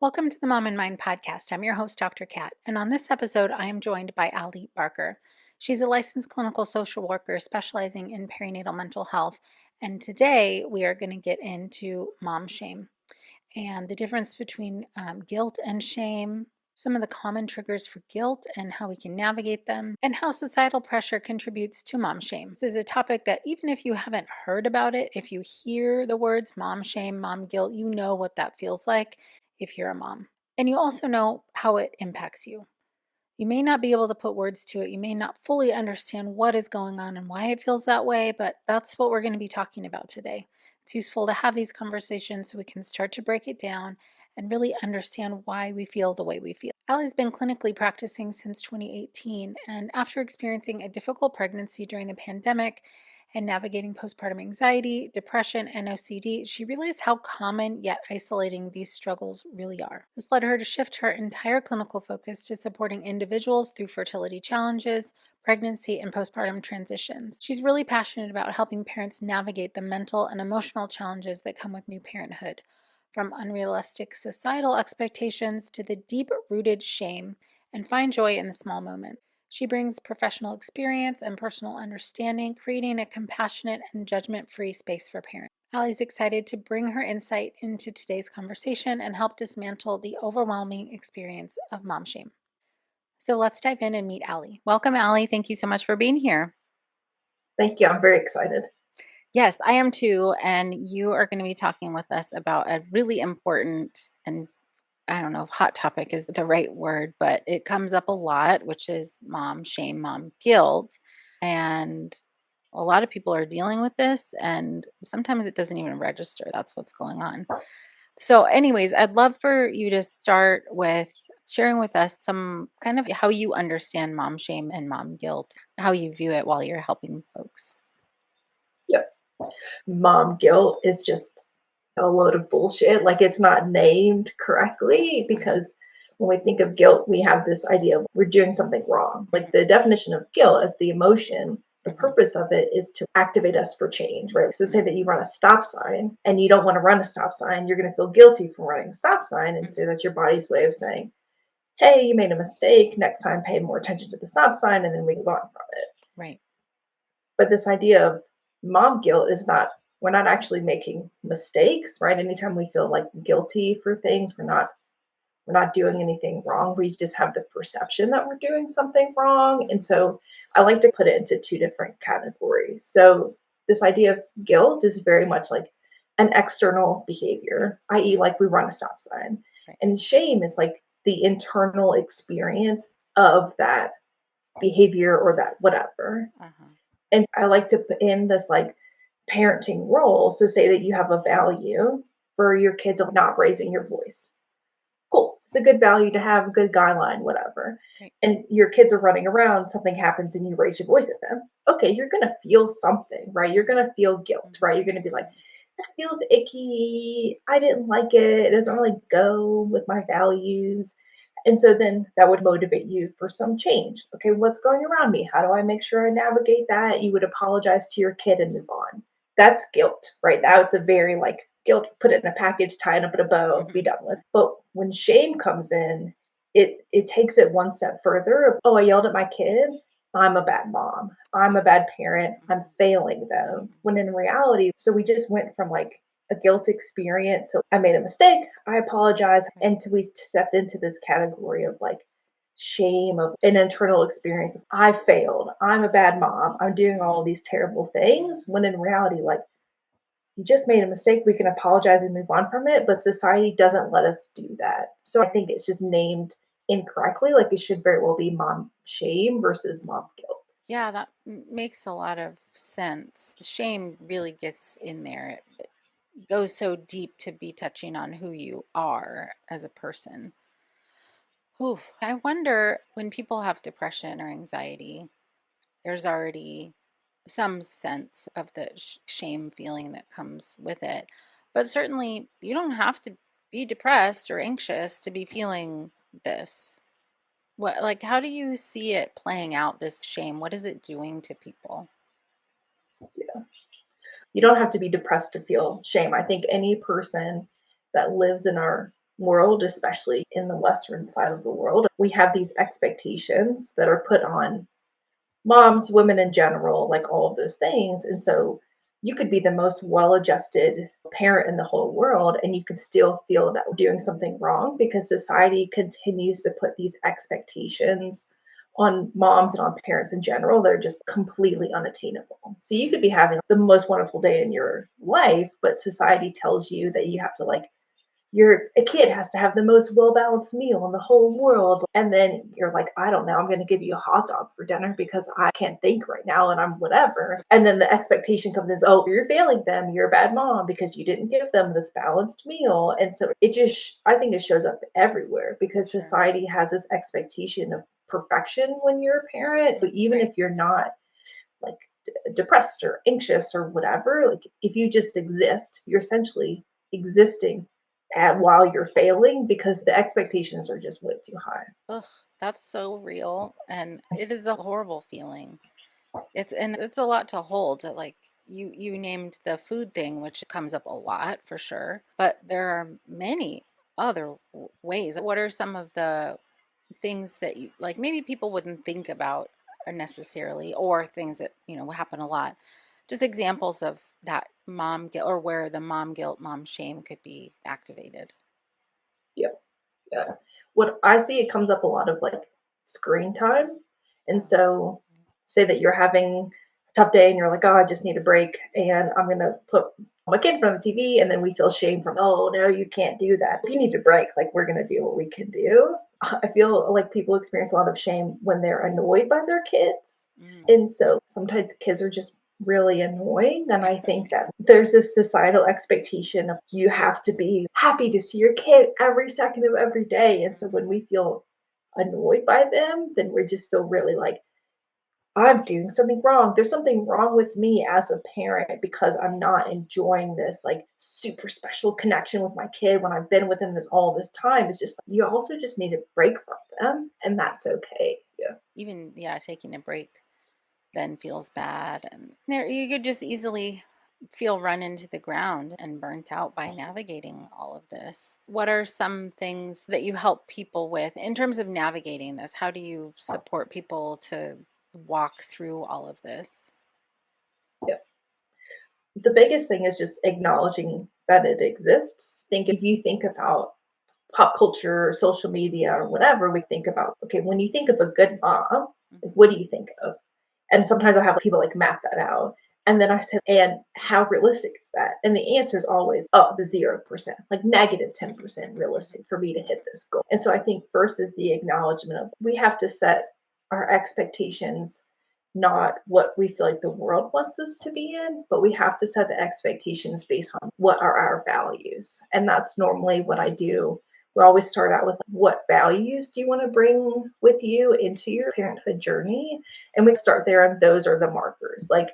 Welcome to the Mom and Mind podcast. I'm your host, Dr. Kat, and on this episode, I am joined by Allie Barker. She's a licensed clinical social worker specializing in perinatal mental health, and today we are going to get into mom shame and the difference between guilt and shame, some of the common triggers for guilt and how we can navigate them, and how societal pressure contributes to mom shame. This is a topic that even if you haven't heard about it, if you hear the words mom shame, mom guilt, you know what that feels like if you're a mom. And you also know how it impacts you. You may not be able to put words to it. You may not fully understand what is going on and why it feels that way, but that's what we're going to be talking about today. It's useful to have these conversations so we can start to break it down and really understand why we feel the way we feel. Allie's been clinically practicing since 2018, and after experiencing a difficult pregnancy during the pandemic and navigating postpartum anxiety, depression, and OCD, she realized how common yet isolating these struggles really are. This led her to shift her entire clinical focus to supporting individuals through fertility challenges, pregnancy, and postpartum transitions. She's really passionate about helping parents navigate the mental and emotional challenges that come with new parenthood, from unrealistic societal expectations to the deep-rooted shame, and find joy in the small moments. She brings professional experience and personal understanding, creating a compassionate and judgment-free space for parents. Allie's excited to bring her insight into today's conversation and help dismantle the overwhelming experience of mom shame. So let's dive in and meet Allie. Welcome, Allie. Thank you so much for being here. Thank you. I'm very excited. Yes, I am too. And you are going to be talking with us about a really important and I don't know if hot topic is the right word, but it comes up a lot, which is mom shame, mom guilt. And a lot of people are dealing with this, and sometimes it doesn't even register. That's what's going on. So, anyways, I'd love for you to start with sharing with us some kind of how you understand mom shame and mom guilt, how you view it while you're helping folks. Yep. Mom guilt is just a load of bullshit. Like it's not named correctly because when we think of guilt, we have this idea of we're doing something wrong. Like the definition of guilt as the emotion, the purpose of it is to activate us for change, right? So say that you run a stop sign and you don't want to run a stop sign, you're going to feel guilty for running a stop sign. And so that's your body's way of saying, hey, you made a mistake. Next time, pay more attention to the stop sign and then we move on from it. Right. But this idea of mom guilt is not, we're not actually making mistakes, right? Anytime we feel like guilty for things, we're not doing anything wrong. We just have the perception that we're doing something wrong. And so I like to put it into two different categories. So this idea of guilt is very much like an external behavior, i.e., like we run a stop sign. Right. And shame is like the internal experience of that behavior or that whatever. Uh-huh. And I like to put in this like parenting role. So say that you have a value for your kids of not raising your voice. Cool. It's a good value to have, a good guideline, whatever. Right. And your kids are running around, something happens and you raise your voice at them. Okay, you're going to feel something, right? You're going to feel guilt, right? You're going to be like, that feels icky. I didn't like it. It doesn't really go with my values. And so then that would motivate you for some change. Okay, what's going around me? How do I make sure I navigate that? You would apologize to your kid and move on. That's guilt, right? Now it's a very like guilt, put it in a package, tie it up in a bow, be done with. But when shame comes in, it takes it one step further of, oh, I yelled at my kid. I'm a bad mom. I'm a bad parent. I'm failing them. When in reality, so we just went from like a guilt experience. So I made a mistake. I apologize. And we stepped into this category of like shame of an internal experience of I failed. I'm a bad mom. I'm doing all these terrible things. When in reality, like you just made a mistake. We can apologize and move on from it. But society doesn't let us do that. So I think it's just named incorrectly. Like it should very well be mom shame versus mom guilt. Yeah, that makes a lot of sense. Shame really gets in there. It goes so deep to be touching on who you are as a person. Ooh, I wonder when people have depression or anxiety, there's already some sense of the shame feeling that comes with it. But certainly, you don't have to be depressed or anxious to be feeling this. What, like, how do you see it playing out, this shame? What is it doing to people? Yeah. You don't have to be depressed to feel shame. I think any person that lives in our world, especially in the Western side of the world, we have these expectations that are put on moms, women in general, like all of those things. And so you could be the most well adjusted parent in the whole world, and you could still feel that we're doing something wrong because society continues to put these expectations on moms and on parents in general that are just completely unattainable. So you could be having the most wonderful day in your life, but society tells you that you have to like your a kid has to have the most well-balanced meal in the whole world, and then you're like, I don't know, I'm going to give you a hot dog for dinner because I can't think right now and I'm whatever. And then the expectation comes in, oh, you're failing them, you're a bad mom because you didn't give them this balanced meal. And so it just, I think it shows up everywhere because Sure. society has this expectation of perfection when you're a parent, but even Right. if you're not like depressed or anxious or whatever, like if you just exist, you're essentially existing while you're failing because the expectations are just way too high. Ugh, that's so real. And it is a horrible feeling. It's a lot to hold. Like you named the food thing, which comes up a lot for sure, but there are many other ways. What are some of the things that you like maybe people wouldn't think about necessarily, or things that, happen a lot? Just examples of that mom guilt, or where the mom guilt, mom shame could be activated. Yep. Yeah. What I see, it comes up a lot of like screen time. And Oh, so say that you're having a tough day and you're like, oh, I just need a break and I'm gonna put my kid in front of the TV, and then we feel shame from, oh no, you can't do that. If you need a break, like we're gonna do what we can do. I feel like people experience a lot of shame when they're annoyed by their kids. mm. And so sometimes kids are just really annoying. And I think that there's this societal expectation of you have to be happy to see your kid every second of every day. And so when we feel annoyed by them, then we just feel really like, I'm doing something wrong. There's something wrong with me as a parent because I'm not enjoying this like super special connection with my kid when I've been with him this all this time. It's just you also just need a break from them, and that's okay. Yeah. Even, yeah, taking a break then feels bad. And there you could just easily feel run into the ground and burnt out by navigating all of this. What are some things that you help people with in terms of navigating this? How do you support people to walk through all of this? Yeah. The biggest thing is just acknowledging that it exists. Think if you think about pop culture, social media, or whatever, we think about, okay, when you think of a good mom, like, what do you think of? And sometimes I have people like map that out. And then I said, and how realistic is that? And the answer is always, oh, the 0%, like negative Mhm. 10% realistic for me to hit this goal. And so I think first is the acknowledgement of we have to set our expectations, not what we feel like the world wants us to be in, but we have to set the expectations based on what are our values. And that's normally what I do. We always start out with what values do you want to bring with you into your parenthood journey? And we start there, and those are the markers. Like,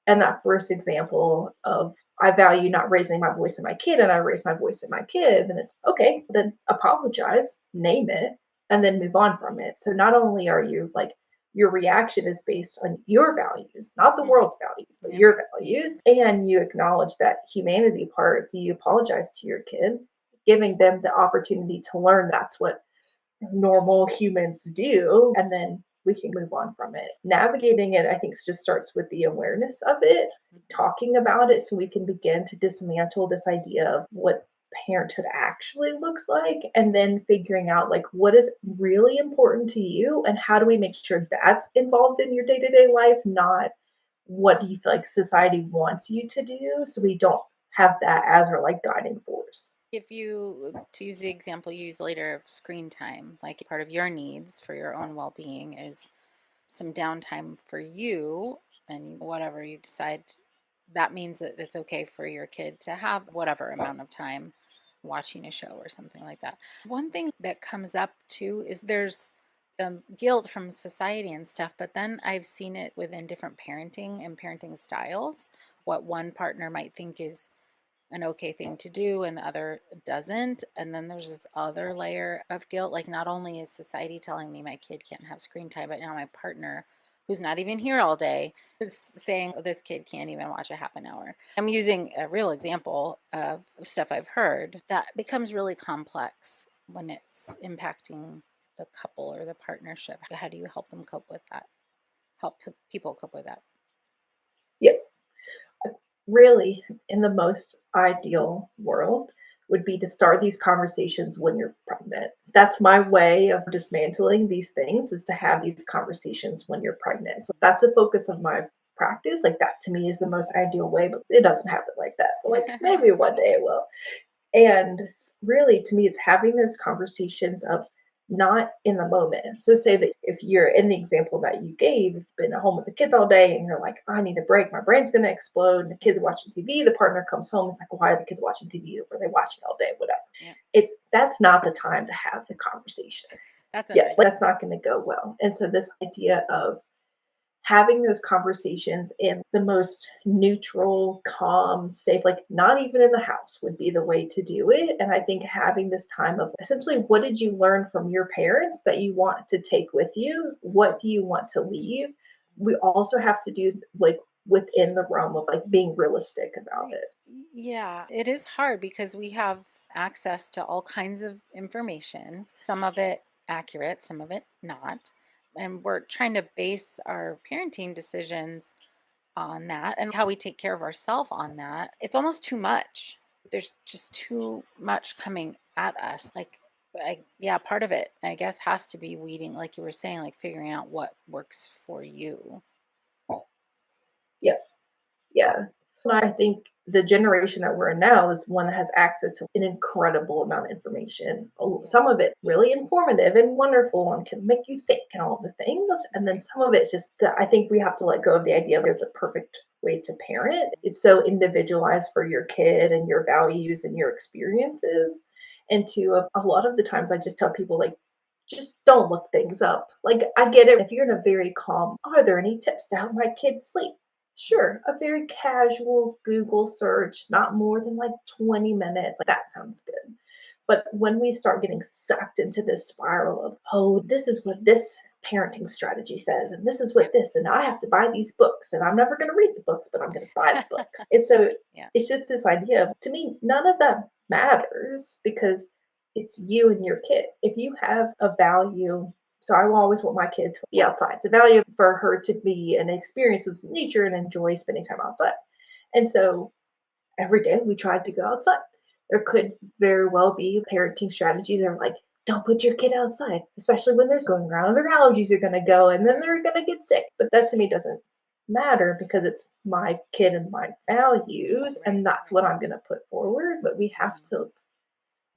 and that first example of I value not raising my voice in my kid, and I raise my voice in my kid, then it's okay, then apologize, name it, and then move on from it. So not only are you like your reaction is based on your values, not the Mhm. world's values, but Yep. your values. And you acknowledge that humanity part. So you apologize to your kid, giving them the opportunity to learn that's what normal humans do. And then we can move on from it. Navigating it, I think, just starts with the awareness of it, Mhm. talking about it so we can begin to dismantle this idea of what parenthood actually looks like, and then figuring out like what is really important to you and how do we make sure that's involved in your day-to-day life, not what do you feel like society wants you to do, so we don't have that as our like guiding force. If you, to use the example you use later of screen time, like part of your needs for your own well being is some downtime for you, and whatever you decide, that means that it's okay for your kid to have whatever amount of time watching a show or something like that. One thing that comes up too is there's the guilt from society and stuff, but then I've seen it within different parenting and parenting styles. What one partner might think is an okay thing to do and the other doesn't. And then there's this other layer of guilt. Like, not only is society telling me my kid can't have screen time, but now my partner who's not even here all day is saying, oh, this kid can't even watch a half an hour. I'm using a real example of stuff I've heard that becomes really complex when it's impacting the couple or the partnership. How do you help them cope with that? Help people cope with that? Yeah, really, in the most ideal world, would be to start these conversations when you're pregnant. That's my way of dismantling these things, is to have these conversations when you're pregnant. So that's a focus of my practice. Like, that to me is the most ideal way, but it doesn't happen like that. But like, maybe one day it will. And really, to me, it's having those conversations of not in the moment. So, say that if you're in the example that you gave, you've been at home with the kids all day and you're like, I need a break, my brain's going to explode. And the kids are watching TV, the partner comes home, it's like, why are the kids watching TV? Were they watching all day? Whatever. Yeah, That's not the time to have the conversation. that's Yeah, understandable. that's not going to go well. And so, this idea of having those conversations in the most neutral, calm, safe, like not even in the house would be the way to do it. And I think having this time of essentially, what did you learn from your parents that you want to take with you? What do you want to leave? We also have to do like within the realm of like being realistic about Right. it. Yeah, it is hard because we have access to all kinds of information, some of it accurate, some of it not. And we're trying to base our parenting decisions on that and how we take care of ourselves on that. It's almost too much. There's just too much coming at us. Like, yeah, part of it, I guess, has to be weeding, like you were saying, like figuring out what works for you. Yeah. Yeah. And I think the generation that we're in now is one that has access to an incredible amount of information. Yeah. Some of it really informative and wonderful and can make you think and all the things. And then Right. some of it's just that I think we have to let go of the idea there's a perfect way to parent. It's so individualized for your kid and your values and your experiences. And a lot of the times I just tell people, like, just don't look things up. Like, I get it if you're in a very calm, are there any tips to help my kids sleep? Sure, a very casual Google search, not more than like 20 minutes. Like, that sounds good. But when we start getting sucked into this spiral of, oh, this is what this parenting strategy says, and this is Yep. what this, and I have to buy these books, and I'm never going to read the books, but I'm going to buy the books. And so Yeah. it's just this idea of, to me, none of that matters because it's you and your kid. If you have a value, so I will always want my kid to be outside. It's a value for her to be an experience with nature and enjoy spending time outside. And so every day we tried to go outside. There could very well be parenting strategies that are like, don't put your kid outside, especially when there's going around and their allergies are going to go and then Sure. they're going to get sick. But that to me doesn't matter because it's my kid and my values, Right. and that's what I'm going to put forward. But we have Mhm. to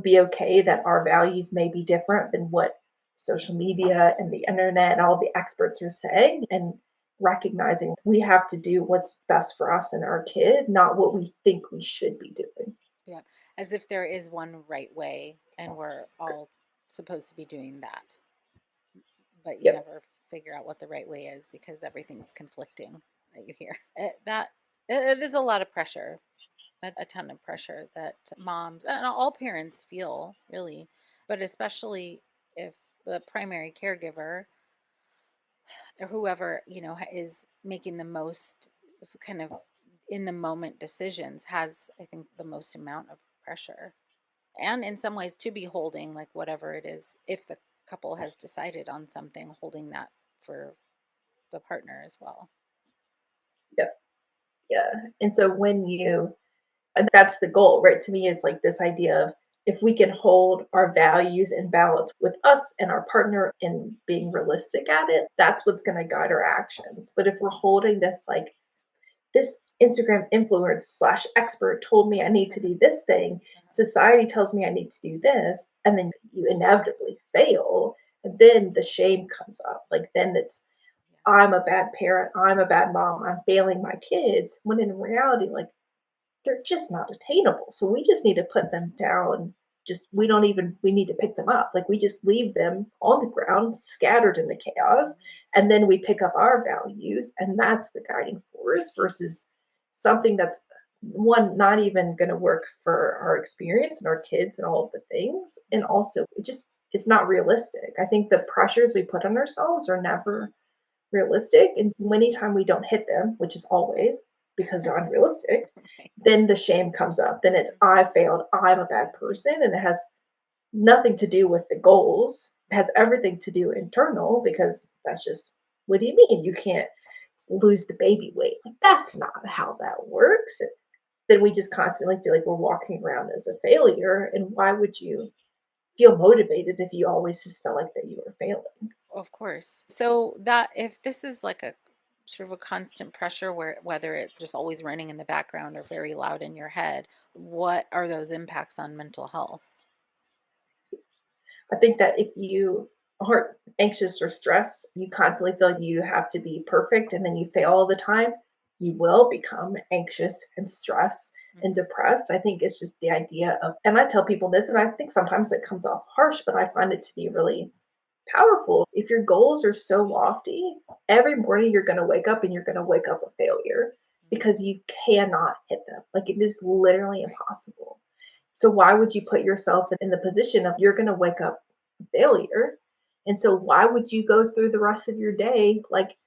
be okay that our values may be different than what social media and the internet and all the experts are saying, and recognizing we have to do what's best for us and our kid, not what we think we should be doing. Yeah. As if there is one right way and we're all supposed to be doing that, but you Yep. never figure out what the right way is because everything's conflicting that you hear. It is a lot of pressure, a ton of pressure that moms and all parents feel, really, but especially if the primary caregiver or whoever, is making the most kind of in the moment decisions has, I think, the most amount of pressure. And in some ways to be holding like whatever it is, if the couple has decided on something, holding that for the partner as well. Yep. Yeah. And so and that's the goal, right? To me, it's like this idea of, if we can hold our values in balance with us and our partner and being realistic at it, that's what's going to guide our actions. But if we're holding this, like, this Instagram influencer slash expert told me I need to do this thing, society tells me I need to do this, and then you inevitably fail, and then the shame comes up. Like, then it's, I'm a bad parent, I'm a bad mom, I'm failing my kids, when in reality, like, they're just not attainable. So we just need to put them down. Just, we need to pick them up. Like, we just leave them on the ground, scattered in the chaos, and then we pick up our values, and that's the guiding force versus something that's, one, not even going to work for our experience and our kids and all of the things, and also it's not realistic. I think the pressures we put on ourselves are never realistic. And anytime we don't hit them, which is always because they're unrealistic, Right. then the shame comes up. Then it's, I failed, I'm a bad person. And it has nothing to do with the goals. It has everything to do internal, because that's just, what do you mean you can't lose the baby weight? Like, that's not how that works. Then we just constantly feel like we're walking around as a failure. And why would you feel motivated if you always just felt like that you were failing? Of course. So that if this is like a sort of a constant pressure where whether it's just always running in the background or very loud in your head, what are those impacts on mental health? I think that if you are anxious or stressed, you constantly feel like you have to be perfect and then you fail all the time, you will become anxious and stressed and Mhm. depressed. I think it's just the idea of, and I tell people this, and I think sometimes it comes off harsh, but I find it to be really powerful. If your goals are so lofty, every morning you're going to wake up and you're going to wake up a failure because you cannot hit them. Like, it is literally Right. impossible. So why would you put yourself in the position of, you're going to wake up a failure? And so why would you go through the rest of your day like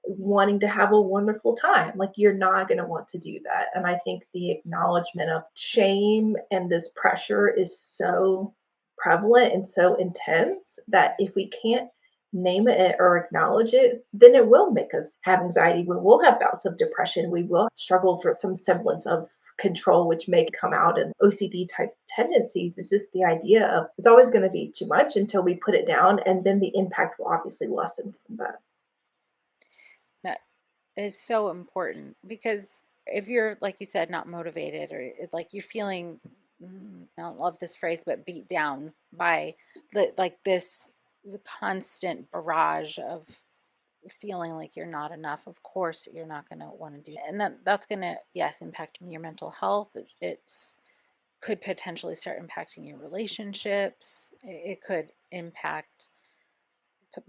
wanting to have a wonderful time? Like, you're not going to want to do that. And I think the acknowledgement of shame and this pressure is so prevalent and so intense that Yeah. if we can't name it or acknowledge it, then it will make us have anxiety. We will have bouts of depression. We will struggle for some semblance of control, which may come out in OCD type tendencies. It's just the idea of, it's always going to be too much until we put it down, and then the impact will obviously lessen from that. That is so important because if you're, like you said, not motivated or like you're feeling, I don't love this phrase, but beat down by like this the constant barrage of feeling like you're not enough, of course you're not going to want to do that. And that's going to, yes, impact your mental health. It's could potentially start impacting your relationships. It could impact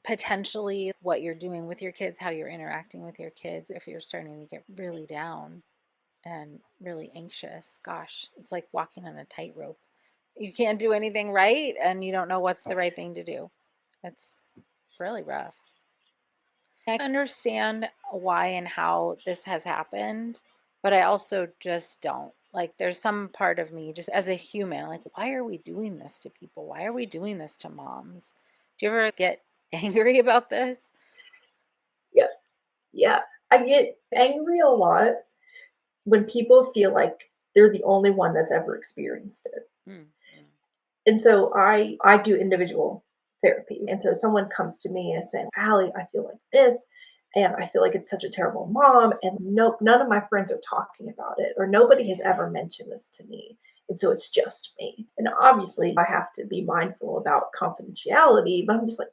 potentially what you're doing with your kids, how you're interacting with your kids. If you're starting to get really down and really anxious, gosh, it's like walking on a tightrope. You can't do anything right and you don't know what's the right thing to do. It's really rough. I understand why and how this has happened, but I also just don't. Like, there's some part of me, just as a human, like, why are we doing this to people? Why are we doing this to moms? Do you ever get angry about this? Yeah. Yeah. I get angry a lot when people feel like they're the only one that's ever experienced it. Mm, mm, And so I do individual therapy. And so someone comes to me and saying, Allie, I feel like this, and I feel like it's such a terrible mom, and no, none of my friends are talking about it, or nobody has ever mentioned this to me. And so it's just me. And obviously I have to be mindful about confidentiality, but I'm just like,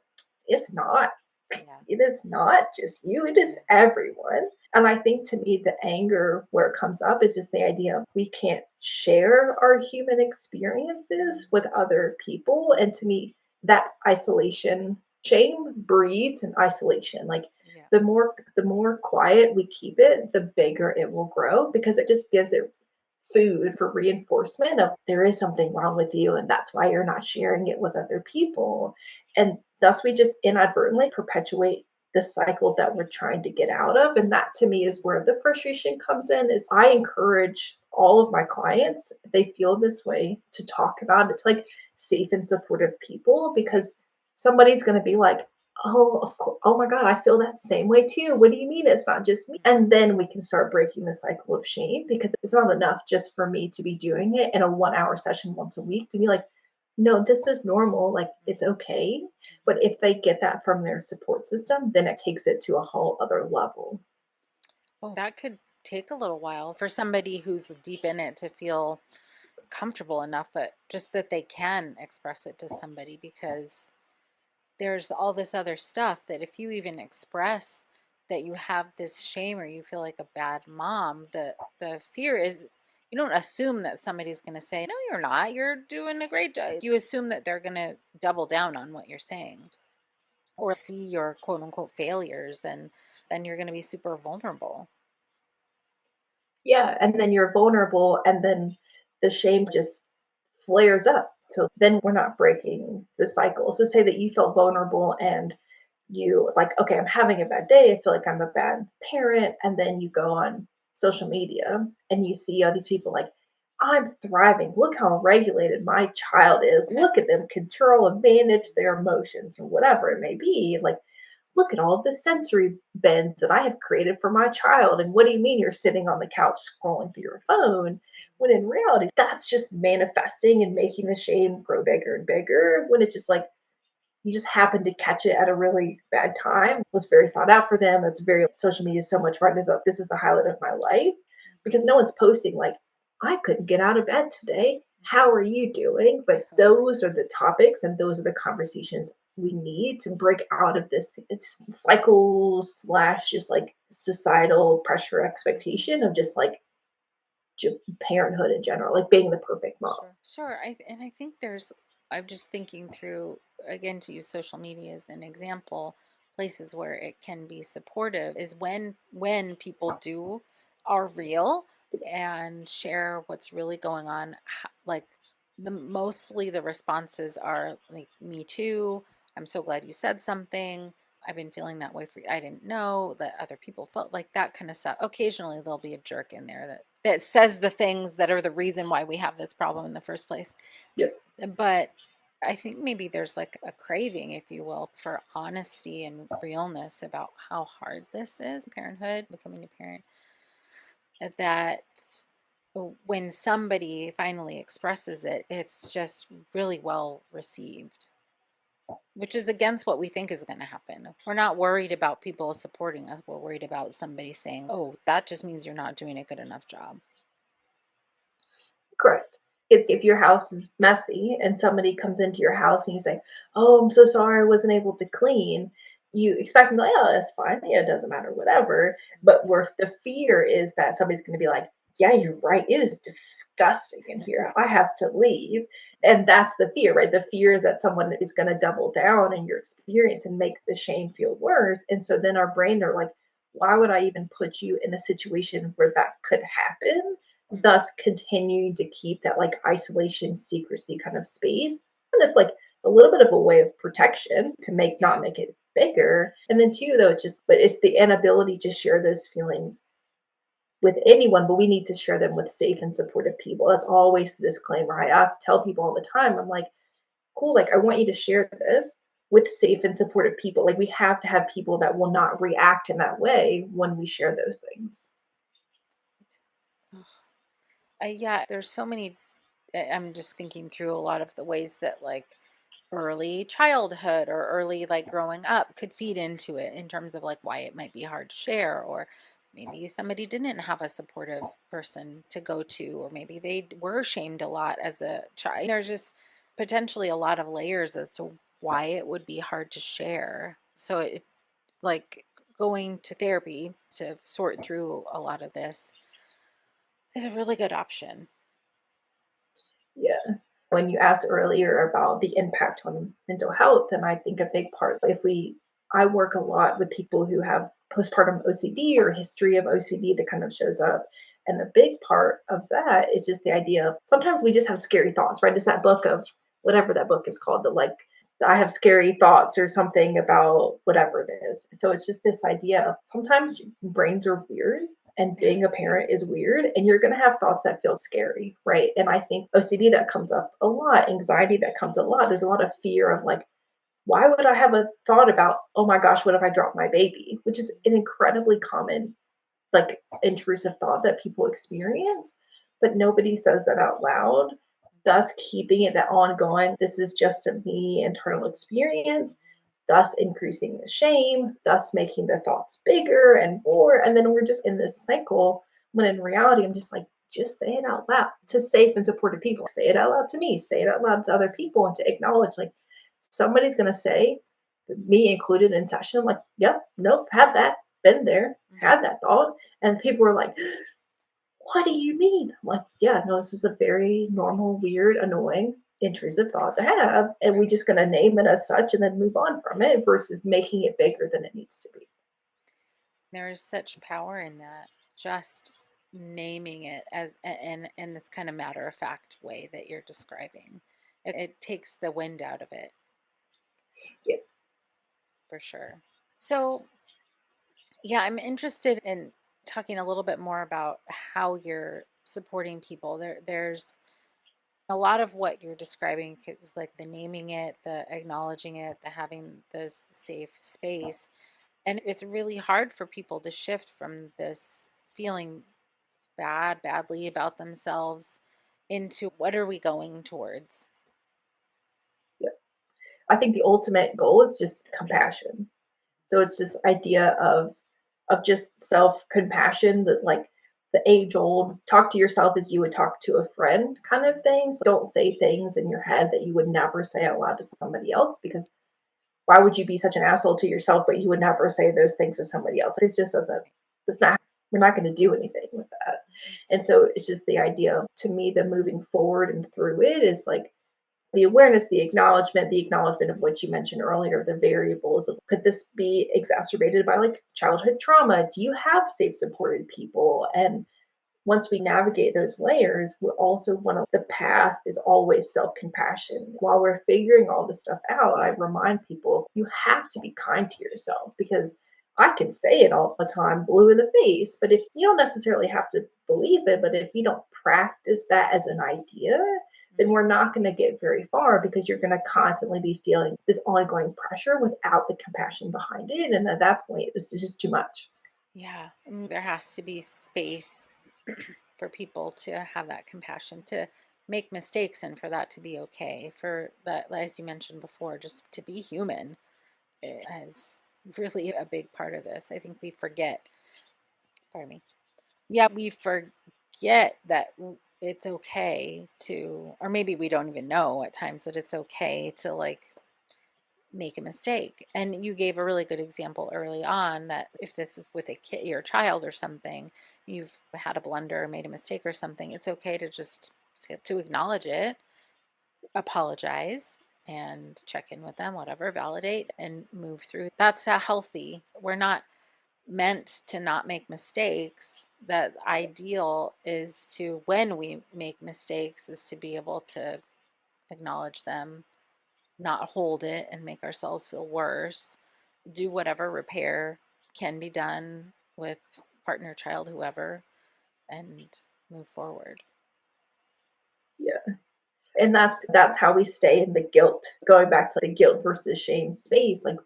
it's not. yeah, It is not just you, it is everyone. And I think, to me, the anger where it comes up is just the idea of, we can't share our human experiences with other people. And to me, that isolation, shame breeds an isolation. Like, yeah. the more quiet we keep it, the bigger it will grow, because it just gives it food for reinforcement of, there is something wrong with you and that's why you're not sharing it with other people. And thus we just inadvertently perpetuate the cycle that we're trying to get out of. And that, to me, is where the frustration comes in. Is, I encourage all of my clients, if they feel this way, to talk about it to like safe and supportive people, Right. because somebody's going to be like, oh, of course, oh my god, I feel that same way too, what do you mean it's not just me? And then we can start breaking the cycle of shame, because it's not enough just for me to be doing it in a 1 hour session once a week, to be like, no, this is normal, like, it's okay. But if they get that from their support system, then it takes it to a whole other level. Oh, that could take a little while for somebody who's deep in it to feel comfortable enough, but just that they can express it to somebody because there's all this other stuff that if you even express that you have this shame or you feel like a bad mom, the fear is you don't assume that somebody's going to say, "No, you're not. You're doing a great job." You assume that they're going to double down on what you're saying or see your quote unquote failures and then you're going to be super vulnerable. Yeah, and then you're vulnerable, and then the shame just flares up. So then we're not breaking the cycle. So say that you felt vulnerable and you like, okay, I'm having a bad day. I feel like I'm a bad parent. And then you go on social media and you see all these people like, I'm thriving. Look how regulated my child is. Look at them control and manage their emotions or whatever it may be. Like, look at all of the sensory bends that I have created for my child. And what do you mean you're sitting on the couch scrolling through your phone? When in reality, that's just manifesting and making the shame grow bigger and bigger. When it's just like, you just happened to catch it at a really bad time. It was very thought out for them. It's very social media so much right as this is the highlight of my life because no one's posting like I couldn't get out of bed today. How are you doing? But those are the topics and those are the conversations we need to break out of this it's cycle slash just like societal pressure expectation of just like parenthood in general, like being the perfect mom. Sure. And I think I'm just thinking through, again, to use social media as an example, places where it can be supportive is when people are real and share what's really going on. Like mostly the responses are like, me too. I'm so glad you said something. I've been feeling that way for you. I didn't know that other people felt like that kind of stuff. Occasionally there'll be a jerk in there that says the things that are the reason why we have this problem in the first place. Yep. But I think maybe there's like a craving, if you will, for honesty and realness about how hard this is, parenthood, becoming a parent, that when somebody finally expresses it, it's just really well received, which is against what we think is going to happen. We're not worried about people supporting us. We're worried about somebody saying, oh, that just means you're not doing a good enough job. Correct. It's if your house is messy and somebody comes into your house and you say, "Oh, I'm so sorry I wasn't able to clean," you expect them to be like, "Oh, that's fine. Yeah, it doesn't matter, whatever." But where the fear is that somebody's going to be like, "Yeah, you're right. It is disgusting in here. I have to leave." And that's the fear, right? The fear is that someone is going to double down in your experience and make the shame feel worse. And so then our brain are like, "Why would I even put you in a situation where that could happen?" Thus continuing to keep that like isolation secrecy kind of space, and it's like a little bit of a way of protection to make Yeah. not make it bigger. And then two, though, it's just but it's the inability to share those feelings with anyone, but we need to share them with safe and supportive people. That's always the disclaimer I ask tell people all the time. I'm like, cool, like I want you to share this with safe and supportive people. Like we have to have people that will not react in that way when we share those things. Ugh. Yeah, there's so many. I'm just thinking through a lot of the ways that like early childhood or early like growing up could feed into it in terms of like why it might be hard to share, or maybe somebody didn't have a supportive person to go to, or maybe they were shamed a lot as a child. There's just potentially a lot of layers as to why it would be hard to share. So it like going to therapy to sort through a lot of this is a really good option. Yeah. When you asked earlier about the impact on mental health, and I think a big part, if we, I work a lot with people who have postpartum OCD or history of OCD that kind of shows up. And a big part of that is just the idea of sometimes we just have scary thoughts, right? It's that book of whatever that book is called, the like, I have scary thoughts or something about whatever it is. So it's just this idea of sometimes brains are weird and being a parent is weird and you're going to have thoughts that feel scary, right? And I think OCD that comes up a lot, anxiety that comes a lot. There's a lot of fear of like, why would I have a thought about, oh my gosh, what if I drop my baby? Which is an incredibly common like intrusive thought that people experience, but nobody says that out loud, thus keeping it that ongoing, this is just a me internal experience, thus increasing the shame, thus making the thoughts bigger and more. And then we're just in this cycle when in reality, I'm just like, just say it out loud to safe and supportive people. Say it out loud to me, say it out loud to other people, and to acknowledge like somebody's going to say, me included in session, I'm like, yep, nope, had that, been there, had that thought. And people were like, what do you mean? I'm like, yeah, no, this is a very normal, weird, annoying, intrusive thought to have. And we're Right. just going to name it as such and then move on from it versus making it bigger than it needs to be. There is such power in that. Just naming it as in this kind of matter of fact way that you're describing. It takes the wind out of it. Yeah. for sure. So, yeah, I'm interested in talking a little bit more about how you're supporting people. There's a lot of what you're describing is like the naming it, the acknowledging it, the having this safe space. And it's really hard for people to shift from this feeling badly about themselves into what are we going towards? Yeah. I think the ultimate goal is just compassion. So it's this idea of just self-compassion, that like the age old talk to yourself as you would talk to a friend kind of thing. So don't say things in your head that you would never say out loud to somebody else, because why would you be such an asshole to yourself but you would never say those things to somebody else? It's just doesn't, it's not, we're not going to do anything with that. And so it's just the idea, to me, the moving forward and through it is like the awareness, the acknowledgement of what you mentioned earlier, the variables of, could this be exacerbated by like childhood trauma? Do you have safe, supported people? And once we navigate those layers, we also want to, the path is always self compassion. While we're figuring all this stuff out, I remind people you have to be kind to yourself, because I can say it all the time, blue in the face, but if you don't necessarily have to believe it, but if you don't practice that as an idea, then we're not going to get very far, because you're going to constantly be feeling this ongoing pressure without the compassion behind it. And at that point, this is just too much. Yeah, there has to be space for people to have that compassion, to make mistakes, and for that to be okay. For that, as you mentioned before, just to be human is really a big part of this. I think we forget, pardon me. Yeah, we forget that it's okay to, or maybe we don't even know at times that it's okay to like make a mistake. And you gave a really good example early on that if this is with a kid, your child or something, you've had a blunder or made a mistake or something, it's okay to just to acknowledge it, apologize, and check in with them, whatever, validate and move through. That's a healthy. We're not meant to not make mistakes. That ideal is to, when we make mistakes, is to be able to acknowledge them, not hold it and make ourselves feel worse, do whatever repair can be done with partner, child, whoever, and move forward. Yeah. And that's how we stay in the guilt, going back to the guilt versus shame space, like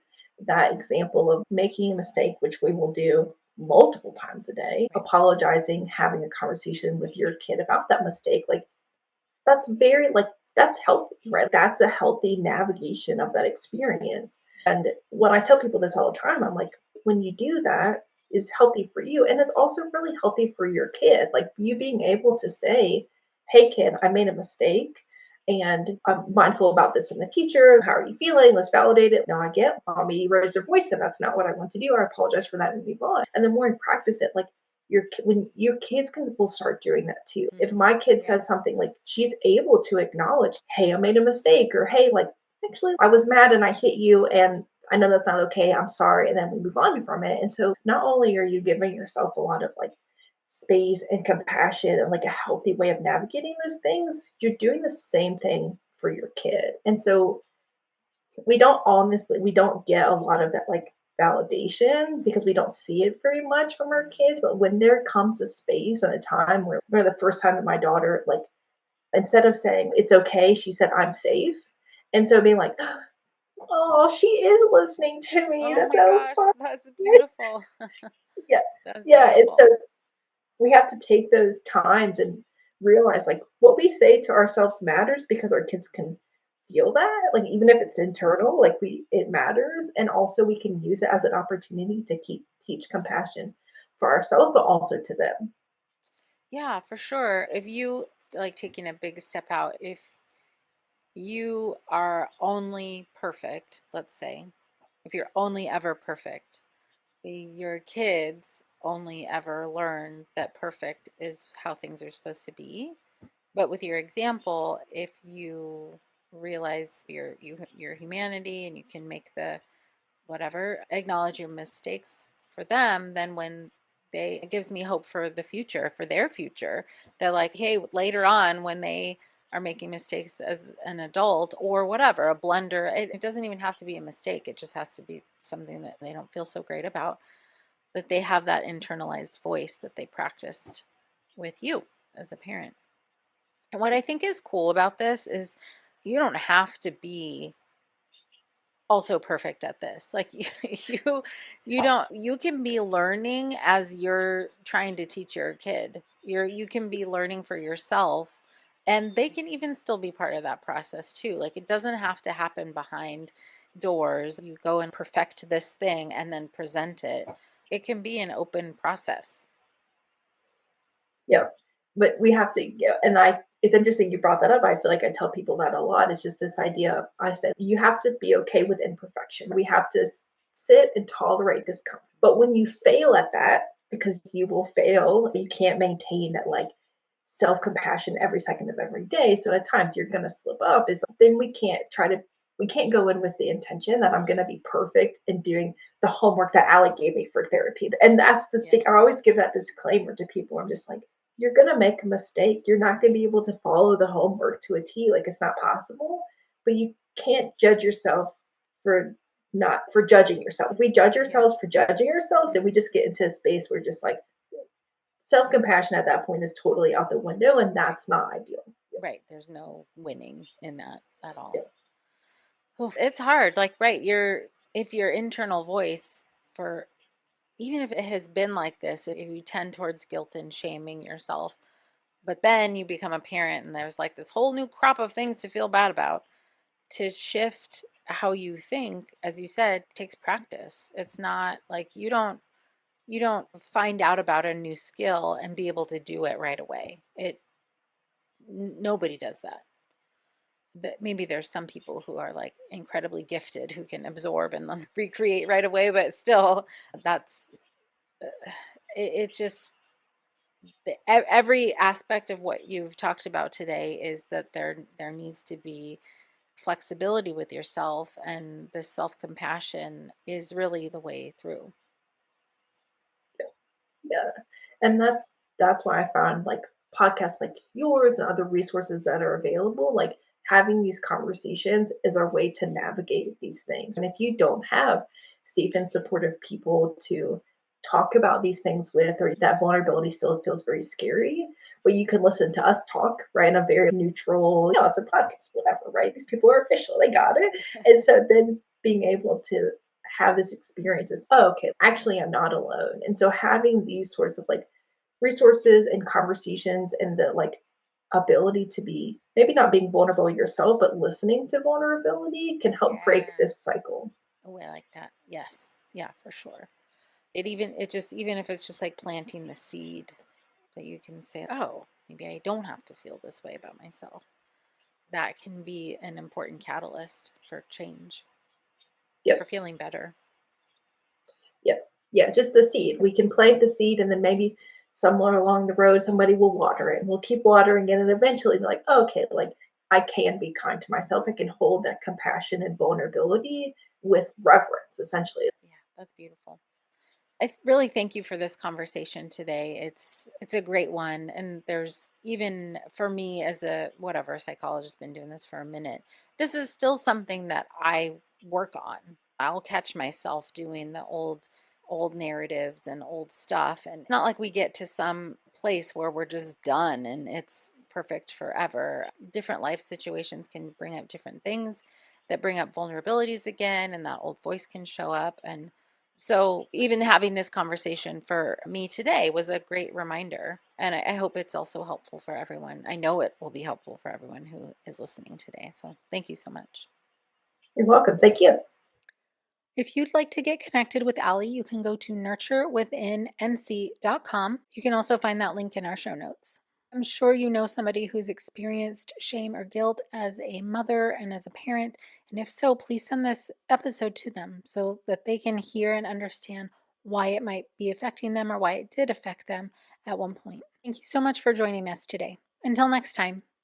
that example of making a mistake, which we will do multiple times a day, Right. apologizing, having a conversation with your kid about that mistake, like that's very like, that's healthy, right? That's a healthy navigation of that experience. And when I tell people this all the time, I'm like, when you do that, is healthy for you, and it's also really healthy for your kid. Like you being able to say, hey kid, I made a mistake and I'm mindful about this in the future. How are you feeling? Let's validate it. No, I get mommy raised her voice and that's not what I want to do. I apologize for that and move on. And the more you practice it, like when your kids can will start doing that too. If Mm-hmm. my kid Yeah. says something, like she's able to acknowledge, hey, I made a mistake, or hey, like actually I was mad and I hit you and I know that's not okay. I'm sorry. And then we move on from it. And so not only are you giving yourself a lot of like space and compassion and like a healthy way of navigating those things, you're doing the same thing for your kid. And so we don't get a lot of that like validation because we don't see it very much from our kids. But when there comes a space and a time where the first time that my daughter, like, instead of saying it's okay, she said I'm safe. And so being like, oh, she is listening to me. Oh That's my so gosh, fun. that's beautiful. Yeah. That's Yeah. And beautiful. so we have to take those times and realize like what we say to ourselves matters, because our kids can feel that, like even if it's internal, like we it matters. And also we can use it as an opportunity to keep teach compassion for ourselves but also to them. Yeah, for sure. If you like taking a big step out, if you are only perfect, let's say, if you're only ever perfect, your kids only ever learn that perfect is how things are supposed to be. But with your example, if you realize your humanity and you can make the whatever, acknowledge your mistakes for them, then when it gives me hope for the future, for their future. They're like, hey, later on when they are making mistakes as an adult or whatever, a blunder. It doesn't even have to be a mistake. It just has to be something that they don't feel so great about, that they have that internalized voice that they practiced with you as a parent. And what I think is cool about this is you don't have to be also perfect at this. Like you don't, you can be learning as you're trying to teach your kid. You can be learning for yourself, and they can even still be part of that process too. Like it doesn't have to happen behind doors. You go and perfect this thing and then present it. It can be an open process. Yeah. But we have to, yeah, and it's interesting you brought that up. I feel like I tell people that a lot. It's just this idea of, I said, you have to be okay with imperfection. We have to sit and tolerate discomfort. But when you fail at that, because you will fail, you can't maintain that like self compassion every second of every day. So at times you're going to slip up. Is then we can't go in with the intention that I'm going to be perfect in doing the homework that Allie gave me for therapy. And that's the Yeah. stick. I always give that disclaimer to people. I'm just like, you're going to make a mistake. You're not going to be able to follow the homework to a T. Like it's not possible, but you can't judge yourself for not for judging yourself. If we judge Yeah. ourselves for judging ourselves, and we just get into a space where just like self compassion at that point is totally out the window, and Right. that's not ideal. Right. There's no winning in that at Yeah. all. Oof, it's hard. Like, right, if your internal voice for even if it has been like this, if you tend towards guilt and shaming yourself, but then you become a parent and there's like this whole new crop of things to feel bad about, to shift how you think, as you said, takes practice. It's not like you don't find out about a new skill and be able to do it right away. Nobody does that. That maybe there's some people who are like incredibly gifted who can absorb and then recreate right away, but still that's it's just every aspect of what you've talked about today is that there needs to be flexibility with yourself, and this self-compassion is really the way through. Yeah. And that's why I found like podcasts like yours and other resources that are available, like having these conversations is our way to navigate these things. And if you don't have safe and supportive people to talk about these things with, or that vulnerability still feels very scary, but you can listen to us talk, right, in a very neutral, it's a podcast, whatever, right? These people are official, they got it. And so then being able to have this experience is, oh, okay, actually, I'm not alone. And so having these sorts of like resources and conversations and the like ability to be maybe not being vulnerable yourself, but listening to vulnerability can help break Yeah. this cycle. Oh, I like that. Yes. Yeah, for sure. Even if it's just like planting the seed that you can say, oh, maybe I don't have to feel this way about myself. That can be an important catalyst for change, for Yep. feeling better. Yep. Yeah. Just the seed. We can plant the seed and then maybe somewhere along the road, somebody will water it and we'll keep watering it. And eventually be like, oh, okay, like I can be kind to myself. I can hold that compassion and vulnerability with reverence, essentially. Yeah, that's beautiful. Really thank you for this conversation today. It's a great one, and there's even for me as a whatever psychologist, been doing this for a minute. This is still something that I work on. I'll catch myself doing the old narratives and old stuff, and it's not like we get to some place where we're just done and it's perfect forever. Different life situations can bring up different things that bring up vulnerabilities again, and that old voice can show up. And so, even having this conversation for me today was a great reminder. And I hope it's also helpful for everyone. I know it will be helpful for everyone who is listening today. So, thank you so much. You're welcome. Thank you. If you'd like to get connected with Allie, you can go to nurturewithinnc.com. You can also find that link in our show notes. I'm sure you know somebody who's experienced shame or guilt as a mother and as a parent. And if so, please send this episode to them so that they can hear and understand why it might be affecting them or why it did affect them at one point. Thank you so much for joining us today. Until next time.